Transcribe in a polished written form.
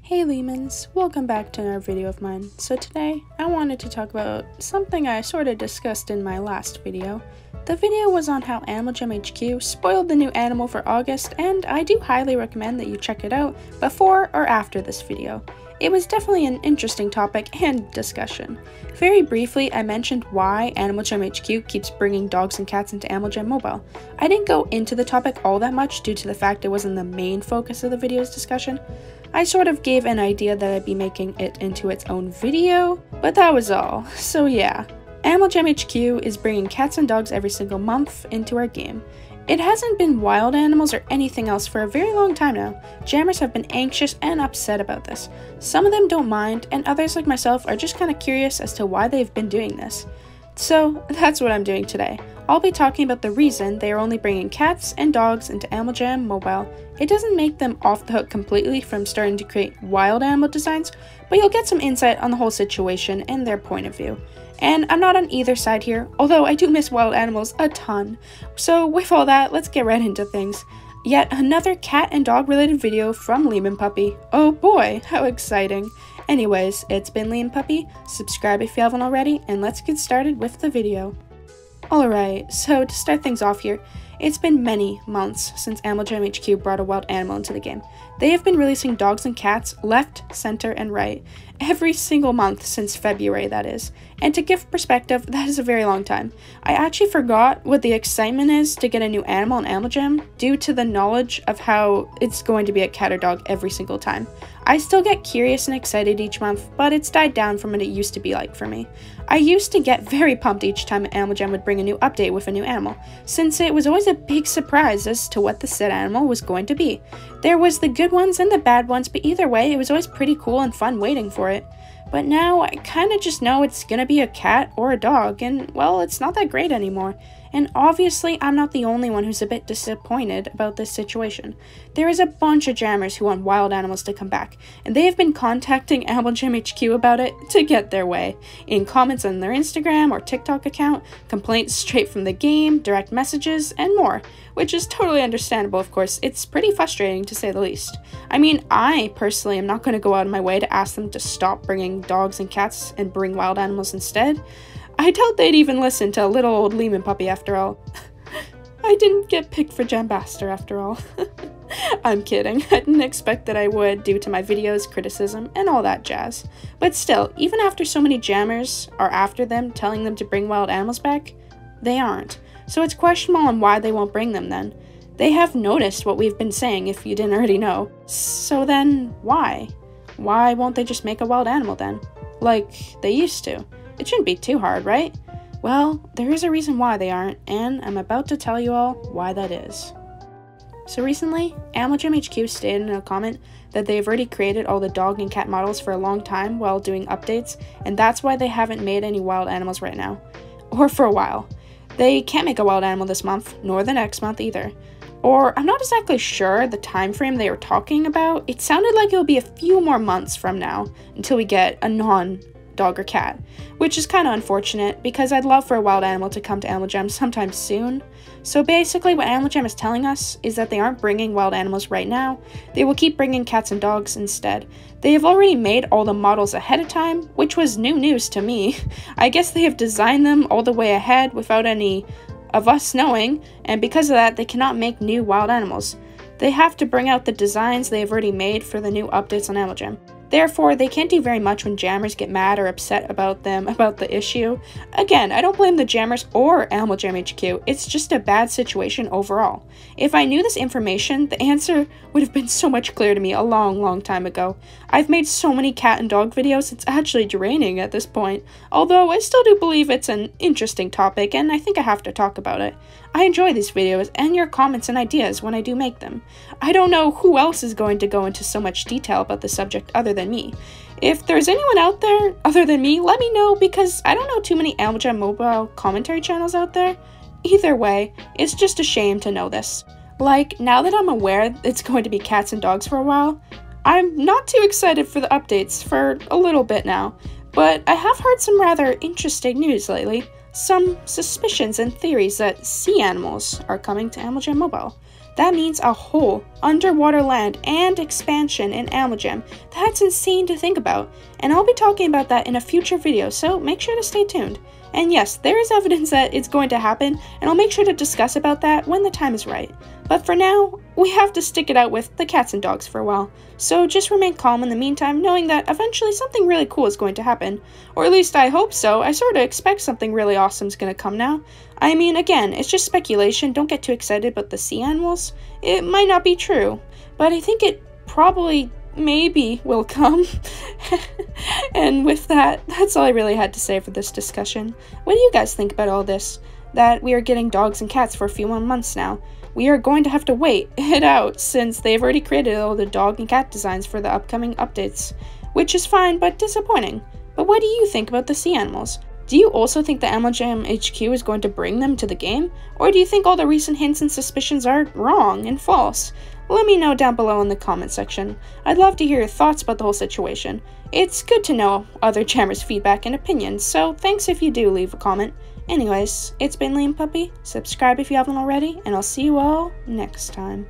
Hey Leamons, welcome back to another video of mine. So today, I wanted to talk about something I sort of discussed in my last video. The video was on how Animal Jam HQ spoiled the new animal for August, and I do highly recommend that you check it out before or after this video. It was definitely an interesting topic and discussion. Very briefly, I mentioned why Animal Jam HQ keeps bringing dogs and cats into Animal Jam Mobile. I didn't go into the topic all that much due to the fact it wasn't the main focus of the video's discussion. I sort of gave an idea that I'd be making it into its own video, but that was all. So yeah, Animal Jam HQ is bringing cats and dogs every single month into our game. It hasn't been wild animals or anything else for a very long time now. Jammers have been anxious and upset about this. Some of them don't mind, and others like myself are just kind of curious as to why they've been doing this. So that's what I'm doing today. I'll be talking about the reason they are only bringing cats and dogs into Animal Jam Mobile. It doesn't make them off the hook completely from starting to create wild animal designs, but you'll get some insight on the whole situation and their point of view. And I'm not on either side here, although I do miss wild animals a ton. So with all that, let's get right into things. Yet another cat and dog related video from Leamonpuppy. Oh boy, how exciting. Anyways, it's been Leamonpuppy, subscribe if you haven't already, and let's get started with the video. Alright, so to start things off here, it's been many months since Animal Jam HQ brought a wild animal into the game. They have been releasing dogs and cats left, center, and right, every single month since February, that is. And to give perspective, that is a very long time. I actually forgot what the excitement is to get a new animal in Animal Jam due to the knowledge of how it's going to be a cat or dog every single time. I still get curious and excited each month, but it's died down from what it used to be like for me. I used to get very pumped each time Animal Jam would bring a new update with a new animal, since it was always a big surprise as to what the said animal was going to be. There was the good ones and the bad ones, but either way, it was always pretty cool and fun waiting for it. But now, I kinda just know it's gonna be a cat or a dog, and well, it's not that great anymore. And obviously, I'm not the only one who's a bit disappointed about this situation. There is a bunch of jammers who want wild animals to come back, and they have been contacting Animal Jam HQ about it to get their way. In comments on their Instagram or TikTok account, complaints straight from the game, direct messages, and more. Which is totally understandable, of course. It's pretty frustrating to say the least. I mean, I personally am not going to go out of my way to ask them to stop bringing dogs and cats and bring wild animals instead. I doubt they'd even listen to little old Leamonpuppy after all. I didn't get picked for Jambaster after all. I'm kidding. I didn't expect that I would due to my videos, criticism, and all that jazz. But still, even after so many jammers are after them, telling them to bring wild animals back, they aren't. So it's questionable on why they won't bring them then. They have noticed what we've been saying if you didn't already know. So then, why? Why won't they just make a wild animal then? Like they used to. It shouldn't be too hard, right? Well, there is a reason why they aren't, and I'm about to tell you all why that is. So recently, Animal Jam HQ stated in a comment that they have already created all the dog and cat models for a long time while doing updates, and that's why they haven't made any wild animals right now. Or for a while. They can't make a wild animal this month, nor the next month either. Or, I'm not exactly sure the time frame they were talking about. It sounded like it'll be a few more months from now until we get a non-dog or cat, which is kind of unfortunate because I'd love for a wild animal to come to Animal Jam sometime soon. So basically what Animal Jam is telling us is that they aren't bringing wild animals right now. They will keep bringing cats and dogs instead. They have already made all the models ahead of time, which was new news to me. I guess they have designed them all the way ahead without any of us knowing, and because of that, they cannot make new wild animals. They have to bring out the designs they have already made for the new updates on Animal Jam. Therefore, they can't do very much when jammers get mad or upset about the issue. Again, I don't blame the jammers or Animal Jam HQ, it's just a bad situation overall. If I knew this information, the answer would have been so much clearer to me a long time ago. I've made so many cat and dog videos, it's actually draining at this point. Although, I still do believe it's an interesting topic, and I think I have to talk about it. I enjoy these videos and your comments and ideas when I do make them. I don't know who else is going to go into so much detail about the subject other than me. If there's anyone out there other than me, let me know because I don't know too many Animal Jam Mobile commentary channels out there. Either way, it's just a shame to know this. Like, now that I'm aware it's going to be cats and dogs for a while, I'm not too excited for the updates for a little bit now, but I have heard some rather interesting news lately. Some suspicions and theories that sea animals are coming to Animal Jam Mobile. That means a whole underwater land and expansion in Amalgam. That's insane to think about, and I'll be talking about that in a future video, so make sure to stay tuned. And yes, there is evidence that it's going to happen, and I'll make sure to discuss about that when the time is right. But for now, we have to stick it out with the cats and dogs for a while, so just remain calm in the meantime, knowing that eventually something really cool is going to happen. Or at least I hope so. I sort of expect something really awesome is going to come now. I mean, again, it's just speculation, don't get too excited about the sea animals. It might not be true, but I think it probably maybe will come. And with that, that's all I really had to say for this discussion. What do you guys think about all this? That we are getting dogs and cats for a few more months now. We are going to have to wait it out since they've already created all the dog and cat designs for the upcoming updates, which is fine but disappointing. But what do you think about the sea animals? Do you also think the Amalgam HQ is going to bring them to the game? Or do you think all the recent hints and suspicions are wrong and false? Let me know down below in the comment section. I'd love to hear your thoughts about the whole situation. It's good to know other jammers' feedback and opinions, so thanks if you do leave a comment. Anyways, it's been Leamonpuppy, subscribe if you haven't already, and I'll see you all next time.